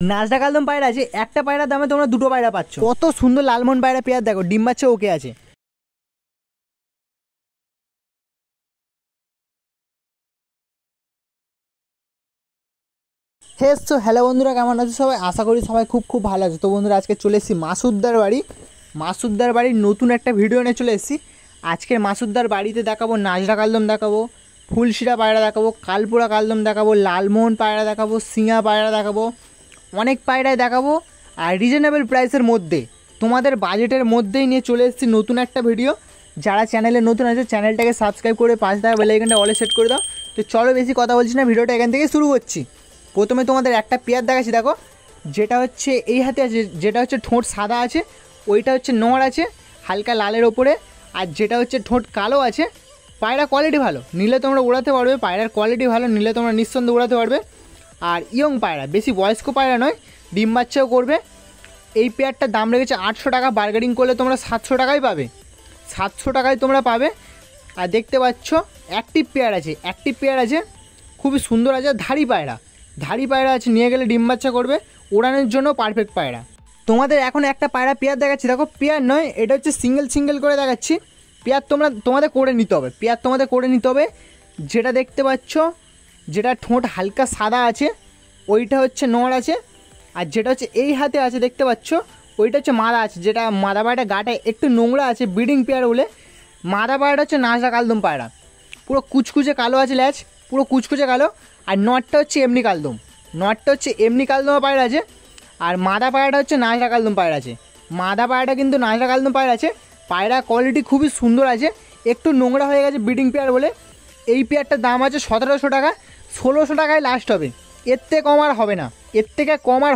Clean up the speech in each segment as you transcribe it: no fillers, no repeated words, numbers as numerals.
নাজরা কালদম পায়রা আছে, একটা পায়রার দামে তোমরা দুটো পায়রা পাচ্ছ। কত সুন্দর লালমোহন পায়রা পেয়ার দেখো, ডিম বাচ্চা ওকে আছে। হ্যালো বন্ধুরা, কেমন আছো সবাই? আশা করি সবাই খুব খুব ভালো আছে। তো বন্ধুরা, আজকে চলে এসেছি মাসুদদার বাড়ি। মাসুদদার বাড়ির নতুন একটা ভিডিও নিয়ে চলে এসেছি। আজকের মাসুদদার বাড়িতে দেখাবো নাজরা কালদম দেখাবো, ফুলশিরা পায়রা দেখাবো, কালপুরা কালদম দেখাবো, লালমোহন পায়রা দেখাবো, সিঙা পায়রা দেখাবো, অনেক পায়রায় দেখাবো। আর রিজনেবল প্রাইসের মধ্যে, তোমাদের বাজেটের মধ্যেই নিয়ে চলে এসেছি নতুন একটা ভিডিও। যারা চ্যানেলে নতুন আছে চ্যানেলটাকে সাবস্ক্রাইব করে পাশে থাকা বেল আইকনটা অলে সেট করে দাও। তো চলো বেশি কথা বলছি না, ভিডিওটা এখান থেকে শুরু করছি। প্রথমে তোমাদের একটা পেয়ার দেখাচ্ছি, দেখো যেটা হচ্ছে এই হাতে আছে, যেটা হচ্ছে ঠোঁট সাদা আছে, ওইটা হচ্ছে নড় আছে হালকা লালের ওপরে। আর যেটা হচ্ছে ঠোঁট কালো আছে। পায়রা কোয়ালিটি ভালো, নিলে তোমরা উড়াতে পারবে। পায়রার কোয়ালিটি ভালো, নিলে তোমরা নিঃসন্দেহে উড়াতে পারবে। আর ইয়ং পায়রা, বেশি বয়স্ক পায়রা নয়, ডিম বাচ্চাও করবে। এই পেয়ারটার দাম রেখেছে 800 টাকা, বার্গেনিং করলে তোমরা 700 টাকায় পাবে। 700 টাকায় তোমরা পাবে। আর দেখতে পাচ্ছ অ্যাক্টিভ পেয়ার আছে, অ্যাক্টিভ পেয়ার আছে, খুবই সুন্দর আছে। ধাড়ি পায়রা, ধাড়ি পায়রা আছে, নিয়ে গেলে ডিম বাচ্চা করবে, ওড়ানোর জন্য পারফেক্ট পায়রা। তোমাদের এখন একটা পায়রা পেয়ার দেখাচ্ছি, দেখো পেয়ার নয়, এটা হচ্ছে সিঙ্গেল করে দেখাচ্ছি। পেয়ার তোমাদের করে নিতে হবে, পেয়ার তোমাদের করে নিতে হবে। যেটা দেখতে পাচ্ছ, যেটা ঠোঁট হালকা সাদা আছে, ওইটা হচ্ছে নড় আছে। আর যেটা হচ্ছে এই হাতে আছে দেখতে পাচ্ছ, ওইটা হচ্ছে মাদা আছে। যেটা মাদা পায়রাটা গাটা একটু নোংরা আছে, ব্রিডিং পেয়ার বলে। মাদা পায়রাটা হচ্ছে নাজরা কালদম পায়রা, পুরো কুচকুচে কালো আছে ল্যাচ, পুরো কুচকুচে কালো। আর নটটা হচ্ছে এমনি কালদম, নটটা হচ্ছে এমনি কালদম পায়রা আছে। আর মাদা পায়রাটা হচ্ছে নাজরা কালদম পায়রা আছে। মাদা পায়রাটা কিন্তু নাজরা কালদম পায়রা আছে। পায়রা কোয়ালিটি খুবই সুন্দর আছে, একটু নোংরা হয়ে গেছে ব্রিডিং পেয়ার বলে। এই পেয়ারটার দাম আছে 1700 টাকা, 1600 টাকায় লাস্ট হবে। এর থেকে কম আর হবে না, এর থেকে কম আর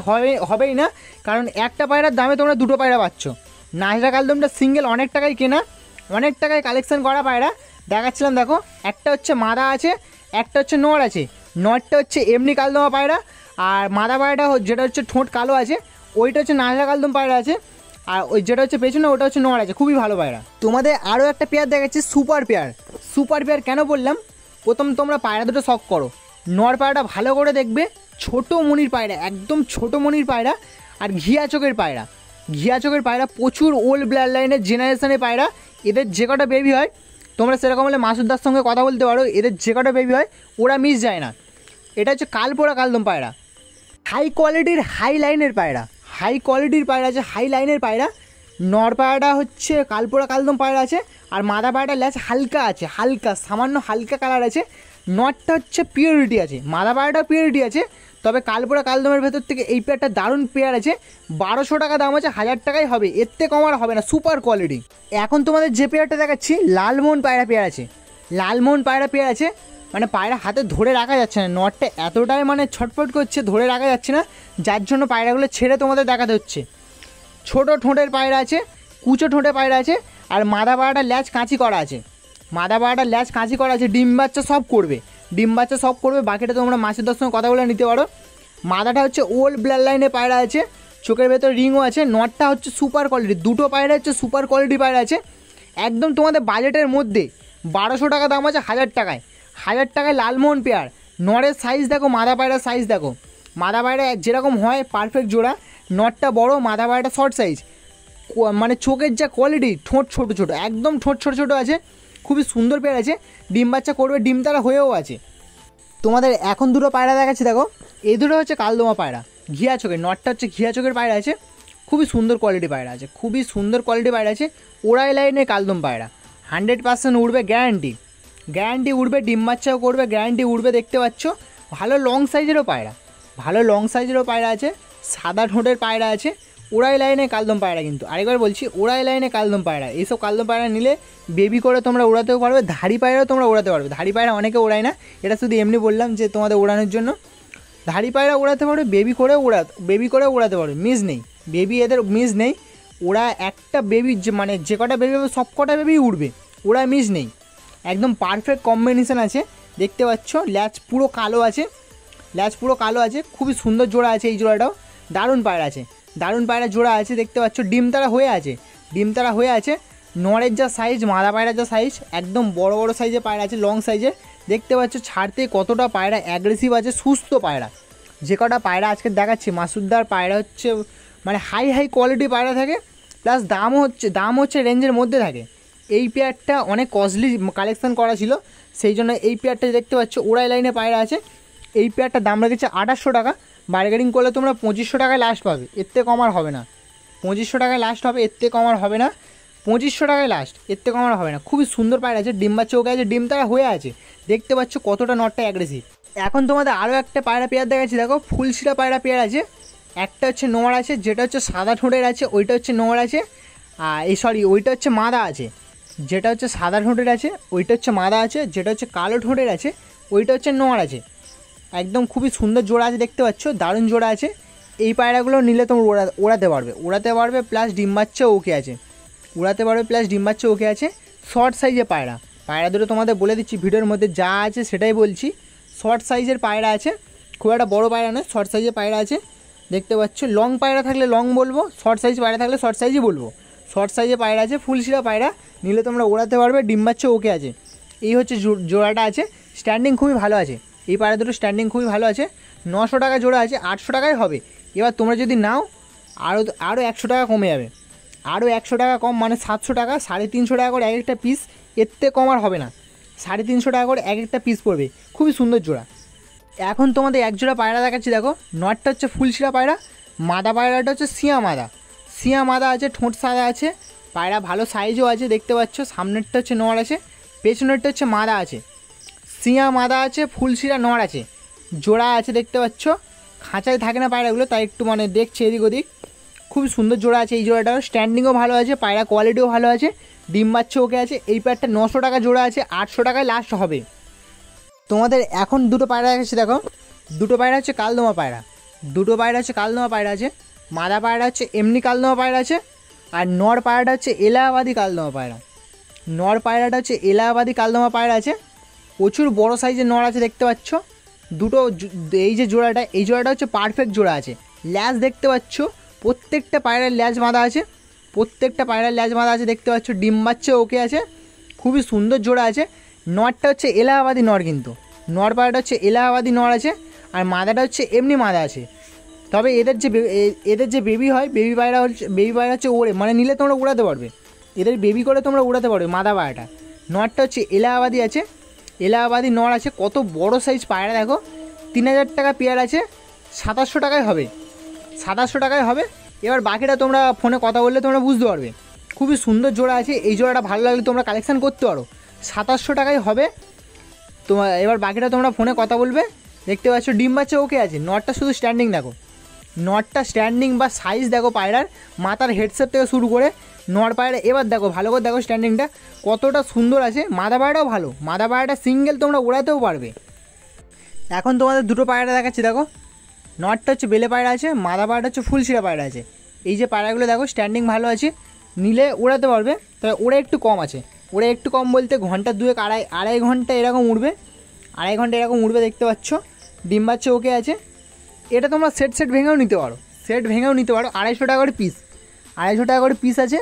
হবেই না। কারণ একটা পায়রার দামে তোমরা দুটো পায়রা পাচ্ছ। নাজরা কালদমটা সিঙ্গেল অনেক টাকায় কেনা, অনেক টাকায় কালেকশন করা পায়রা। দেখাচ্ছিলাম দেখো, একটা হচ্ছে মাদা আছে, একটা হচ্ছে নড় আছে। নড়টা হচ্ছে এমনি কালদমা পায়রা। আর মাদা পায়রাটা যেটা হচ্ছে ঠোঁট কালো আছে, ওইটা হচ্ছে নাজরা কালদম পায়রা আছে। আর ওই যেটা হচ্ছে পেছনে, ওটা হচ্ছে নড় আছে, খুবই ভালো পায়রা। তোমাদের আরও একটা পেয়ার দেখাচ্ছি, সুপার পেয়ার। সুপার পেয়ার কেন বললাম, প্রথম তোমরা পায়রা দুটো শখ করো। নড় পায়রাটা ভালো করে দেখবে, ছোট মনির পায়রা, একদম ছোট মনির পায়রা। আর ঘিয়া চোখের পায়রা, ঘিয়া চোখের পায়রা, প্রচুর ওল্ড ব্লাড লাইনের জেনারেশনের পায়রা। এদের যে কটা বেবি হয়, তোমরা সেরকম হলে মাসুদদার সঙ্গে কথা বলতে পারো, এদের যে কটা বেবি হয় ওরা মিস যায় না। এটা হচ্ছে কালপোড়া কালদম পায়রা, হাই কোয়ালিটির হাই লাইনের পায়রা, হাই কোয়ালিটির পায়রা আছে, হাই লাইনের পায়রা। নর পায়রাটা হচ্ছে কালপোড়া কালদম পায়রা আছে। আর মাদা পায়রাটা ল্যাচ হালকা আছে, হালকা সামান্য হালকা কালার আছে। নটটা হচ্ছে পিওরিটি আছে, মাদা পায়রাটাও পিওরিটি আছে। তবে কালপোড়া কালদমের ভেতর থেকে এই পেয়ারটা দারুণ পেয়ার আছে। 1200 টাকা দাম আছে, 1000 টাকাই হবে, এর থেকে কম আর হবে না, সুপার কোয়ালিটি। এখন তোমাদের যে পেয়ারটা দেখাচ্ছি, লালমোহন পায়রা পেয়ার আছে। লালমোহন পায়রা পেয়ার আছে, মানে পায়রা হাতে ধরে রাখা যাচ্ছে না, নটটা এতটাই মানে ছটফট করছে, ধরে রাখা যাচ্ছে না, যার জন্য পায়রাগুলো ছেড়ে তোমাদের দেখাতে হচ্ছে। ছোট ঠোঁটের পায়রা আছে, কুচো ঠোঁটের পায়রা আছে। আর মাদা পায়রাটা ল্যাচ কাঁচি করা আছে, মাদা পায়রাটা ল্যাচ কাঁচি করা আছে। ডিম বাচ্চা সব করবে, ডিম বাচ্চা সব করবে। বাকিটা তোমরা মাসুদদার সঙ্গে কথা বলে নিতে পারো। মাদাটা হচ্ছে ওল্ড ব্লাড লাইনের পায়রা আছে, চোখের ভেতর রিংও আছে। নটটা হচ্ছে সুপার কোয়ালিটি, দুটো পায়রা হচ্ছে সুপার কোয়ালিটি পায়রা আছে। একদম তোমাদের বাজেটের মধ্যে, 1200 টাকা দাম আছে, 1000 টাকায়, 1000 টাকায় লালমোহন পেয়ার। নরের সাইজ দেখো, মাদা পায়রার সাইজ দেখো। মাদা পায়রা যেরকম হয় পারফেক্ট জোড়া, নটটা বড়, মাদা পায়রাটা শর্ট সাইজ। মানে চোখের যা কোয়ালিটি, ঠোঁট ছোটো ছোটো, একদম ঠোঁট ছোটো ছোটো আছে, খুবই সুন্দর পেয়ার আছে। ডিম বাচ্চা করবে, ডিম তারা হয়েও আছে। তোমাদের এখন দুটো পায়রা দেখাচ্ছি, দেখো এই দুটো হচ্ছে কালদমা পায়রা, ঘিয়া চোখের। নটটা হচ্ছে ঘিয়া চোখের পায়রা আছে, খুবই সুন্দর কোয়ালিটি পায়রা আছে, খুবই সুন্দর কোয়ালিটি পায়রা আছে। ওড়াই লাইনে কালদম পায়রা, 100% উড়বে, গ্যারান্টি, গ্যারান্টি উড়বে। ডিম বাচ্চাও করবে, গ্যারান্টি উড়বে। দেখতে পাচ্ছ ভালো লং সাইজেরও পায়রা, ভালো লং সাইজেরও পায়রা আছে। সাদা ঠোঁটের পায়রা আছে, ওড়াই লাইনে কালদম পায়রা। কিন্তু আরেকবার বলছি, ওড়াই লাইনে কালদম পায়রা। এইসব কালদম পায়রা নিলে বেবি করে তোমরা ওড়াতেও পারবে, ধাড়ি পায়রাও তোমরা ওড়াতে পারবে। ধাড়ি পায়রা অনেকে ওড়ায় না, এটা শুধু এমনি বললাম যে তোমাদের ওড়ানোর জন্য। ধাড়ি পায়রা ওড়াতে পারবে, বেবি করে ওড়াতে পারবে, মিস নেই, বেবি এদের মিস নেই। ওরা একটা বেবি মানে যে কটা বেবি হবে সব কটা বেবি উড়বে, ওরা মিস নেই, একদম পারফেক্ট কম্বিনেশান আছে। দেখতে পাচ্ছ ল্যাচ পুরো কালো আছে, ল্যাচ পুরো কালো আছে, খুবই সুন্দর জোড়া আছে। এই জোড়াটাও দারুণ পায়রা আছে, দারুণ পায়রা জোড়া আছে। দেখতে পাচ্ছ ডিম তারা হয়ে আছে, ডিম তারা হয়ে আছে। নড়ের যা সাইজ, মাদা পায়রার যা সাইজ, একদম বড় বড় সাইজের পায়রা আছে, লং সাইজের। দেখতে পাচ্ছ ছাড়তে কতটা পায়রা অ্যাগ্রেসিভ আছে, সুস্থ পায়রা, যে কটা পায়রা আজকে দেখাচ্ছি মাসুদ্দার পায়রা হচ্ছে মানে হাই কোয়ালিটি পায়রা থাকে, প্লাস দাম হচ্ছে রেঞ্জের মধ্যে থাকে। এই পেয়ারটা অনেক কস্টলি কালেকশান করা ছিল, সেই জন্য এই পেয়ারটা দেখতে পাচ্ছ ওড়াই লাইনে পায়রা আছে। এই পেয়ারটার দাম রেখেছে 2800 টাকা। বার্গেনিং করলে তোমরা 2500 টাকায় লাস্ট পাবে, এর থেকে কম আর হবে না। 2500 টাকায় লাস্ট হবে, এর থেকে কম আর হবে না। 2500 টাকায় লাস্ট, এর থেকে কম আর হবে না। খুবই সুন্দর পায়রা আছে, ডিম বাচ্চা ওকে আছে, ডিম তারা হয়ে আছে। দেখতে পাচ্ছ কতটা নটটা অ্যাগ্রেসিভ। এখন তোমাদের আরও একটা পায়রা পেয়ার দেখাচ্ছি, দেখো ফুলশিরা পায়রা পেয়ার আছে। একটা হচ্ছে নোয়ার আছে, যেটা হচ্ছে সাদা ঠোঁটের আছে, ওইটা হচ্ছে নোয়ার আছে। ওইটা হচ্ছে মাদা আছে, যেটা হচ্ছে সাদা ঠোঁটের আছে, ওইটা হচ্ছে মাদা আছে। যেটা হচ্ছে কালো ঠোঁটের আছে, ওইটা হচ্ছে নোয়ার আছে। একদম খুবই সুন্দর জোড়া আছে, দেখতে পাচ্ছ দারুণ জোড়া আছে। এই পায়রাগুলো নিলে তোমরা ওড়াতে পারবে প্লাস ডিম বাচ্চা ওকে আছে, উড়াতে পারবে প্লাস ডিম বাচ্চা ওকে আছে। শর্ট সাইজের পায়রা দুটো তোমাদের বলে দিচ্ছি, ভিডিওর মধ্যে যা আছে সেটাই বলছি। শর্ট সাইজের পায়রা আছে, খুব একটা বড় পায়রা নয়, শর্ট সাইজের পায়রা আছে। দেখতে পাচ্ছ লং পায়রা থাকলে লং বলবো, শর্ট সাইজ পায়রা থাকলে শর্ট সাইজই বলবো। শর্ট সাইজের পায়রা আছে, ফুলশিরা পায়রা, নিলে তোমরা ওড়াতে পারবে, ডিম বাচ্চা ওকে আছে। এই হচ্ছে জোড়াটা আছে, স্ট্যান্ডিং খুবই ভালো আছে। এই পায়রা দুটো স্ট্যান্ডিং খুবই ভালো আছে। 900 টাকা জোড়া আছে, 800 টাকায় হবে। এবার তোমরা যদি নাও আরও 100 টাকা কমে যাবে, আরও 100 টাকা কম, মানে 700 টাকা, 350 টাকা করে এক একটা পিস। এর থেকে কম আর হবে না, 350 টাকা করে এক একটা পিস পড়বে। খুবই সুন্দর জোড়া। এখন তোমাদের এক জোড়া পায়রা দেখাচ্ছি, দেখো নটটা হচ্ছে ফুলশিরা পায়রা, মাদা পায়রাটা হচ্ছে সিয়া মাদা আছে, ঠোঁট সাদা আছে, পায়রা ভালো সাইজও আছে। দেখতে পাচ্ছ সামনেরটা হচ্ছে নড় আছে, পেছনেরটা হচ্ছে মাদা আছে। সিয়া মাদা আছে, ফুলশিরা নড় আছে, জোড়া আছে। দেখতে পাচ্ছ খাঁচায় থাকে না পায়রাগুলো, তাই একটু মানে দেখছে এদিক ওদিক। খুব সুন্দর জোড়া আছে এই জোড়াটাও, স্ট্যান্ডিংও ভালো আছে, পায়রা কোয়ালিটিও ভালো আছে, ডিম বাচ্চা ওকে আছে। এই পেয়ারটা 900 টাকা জোড়া আছে, 800 টাকায় লাস্ট হবে। তোমাদের এখন দুটো পায়রা আছে, দেখো দুটো পায়রা হচ্ছে কালদমা পায়রা, আছে। মাদা পায়রা হচ্ছে এমনি কালদমা পায়রা আছে, আর নর পায়রাটা হচ্ছে এলাহাবাদি কালদমা পায়রা। আছে। প্রচুর বড় সাইজের নর আছে, দেখতে পাচ্ছ দুটো। এই যে জোড়াটা হচ্ছে পারফেক্ট জোড়া আছে। ল্যাজ দেখতে পাচ্ছ, প্রত্যেকটা পায়রার ল্যাজ বাঁধা আছে, দেখতে পাচ্ছ। ডিম বাচ্চা ওকে আছে, খুবই সুন্দর জোড়া আছে। নরটা হচ্ছে এলাহাবাদি নর, কিন্তু নর পায়রাটা হচ্ছে এলাহাবাদি নর আছে, আর মাদাটা হচ্ছে এমনি মাদা আছে। তবে এদের যে বেবি হয়, বেবি পায়রা হচ্ছে ওড়ে, মানে নিলে তোমরা উড়াতে পারবে, এদের বেবি করে তোমরা উড়াতে পারবে মাদা পায়রাটা। নরটা হচ্ছে এলাহাবাদি আছে, এলাহাবাদি নর আছে। কত বড় সাইজ পায়রা দেখো। 3000 টাকা পেয়ার আছে, 2700 টাকায় হবে। এবার বাকিটা তোমরা ফোনে কথা বললে তোমরা বুঝতে পারবে। খুবই সুন্দর জোড়া আছে, এই জোড়াটা ভালো লাগলে তোমরা কালেকশান করতে পারো। 2700 টাকায় হবে তোমার। এবার বাকিটা তোমরা ফোনে কথা বলবে। দেখতে পাচ্ছ ডিম বাচ্চা ওকে আছে। নটটা শুধু স্ট্যান্ডিং দেখো, নটটা স্ট্যান্ডিং বা সাইজ দেখো পায়রার, মাথার হেডসেট থেকে শুরু করে নর পায়রা। এবার দেখো ভালো করে দেখো স্ট্যান্ডিংটা কতটা সুন্দর আছে। মাদা পায়রাও ভালো, মাদা পায়রাটা সিঙ্গেল তোমরা ওড়াতেও পারবে। এখন তোমাদের দুটো পায়রা দেখাচ্ছি, দেখো নটটা হচ্ছে বেলে পায়রা আছে, মাদা পায়রাটা হচ্ছে ফুলশিরা পায়রা আছে। এই যে পায়রাগুলো দেখো স্ট্যান্ডিং ভালো আছে, নিলে ওড়াতে পারবে। তবে ওরা একটু কম আছে, বলতে ঘন্টা দুয়েক আড়াই ঘন্টা এরকম উড়বে, দেখতে পাচ্ছ। ডিম বাচ্চা ওকে আছে। এটা তোমরা সেট ভেঙেও নিতে পারো, 250 টাকা করে পিস আছে।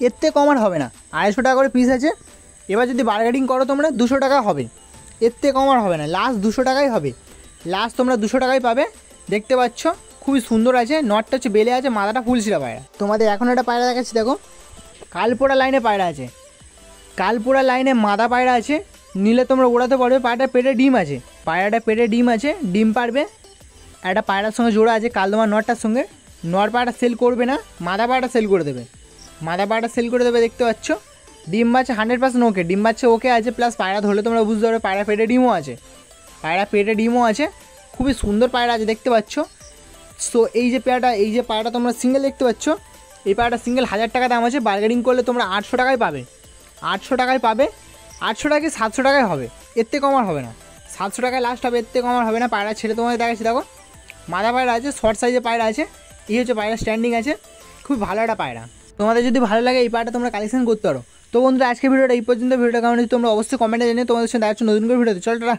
এর থেকে কম আর হবে না, 250 টাকা করে পিস আছে। এবার যদি বার্গেনিং করো তোমরা 200 টাকা হবে, এর থেকে কম আর হবে না, লাস্ট 200 টাকাই হবে। লাস্ট তোমরা 200 টাকায় পাবে। দেখতে পাচ্ছ খুবই সুন্দর আছে। নটটা হচ্ছে বেলে আছে, মাথাটা ফুলশিরা পায়রা। তোমাদের এখন একটা পায়রা দেখাচ্ছি, দেখো কালপোড়া লাইনে পায়রা আছে, মাদা পায়রা আছে, নিলে তোমরা ওড়াতে পারবে। পায়রাটা পেটে ডিম আছে, ডিম পারবে। একটা পায়রার সঙ্গে জোড়া আছে কালদমা নটটার সঙ্গে। নর পায়রাটা সেল করবে না, মাদা পায়রাটা সেল করে দেবে, দেখতে পাচ্ছ। ডিম বাচ্চা 100% ওকে, ডিম বাচ্চা ওকে আছে, প্লাস পায়রা ধরলে তোমরা বুঝতে পারবে পায়রা পেটে ডিমও আছে। খুবই সুন্দর পায়রা আছে, দেখতে পাচ্ছ। সো এই যে পায়রাটা তোমরা সিঙ্গেল দেখতে পাচ্ছ, এই পায়রাটা সিঙ্গেল 1000 টাকা দাম আছে। বার্গেনিং করলে তোমরা 800 টাকায় পাবে, 800 টাকা 700 টাকায় হবে, এর থেকে কম আর হবে না। 700 টাকায় লাস্ট হবে, এর থেকে কম আর হবে না। পায়রা ছেড়ে তোমাদের দেখাচ্ছি, দেখো মাদা পায়রা আছে, শর্ট সাইজের পায়রা আছে। এই হচ্ছে পায়রা স্ট্যান্ডিং আছে, খুব ভালো একটা পায়রা। তোমাদের যদি ভালো লাগে এই পায়রাটা তোমরা কালেকশন করতে পারো। তো বন্ধুরা আজকে ভিডিওটা এই পর্যন্ত। ভিডিওটা কেমন হচ্ছে তোমরা অবশ্যই কমেন্টে জানিয়ে। তোমাদের সাথে দেখা হচ্ছে নতুন করে ভিডিওতে। চল টাটা।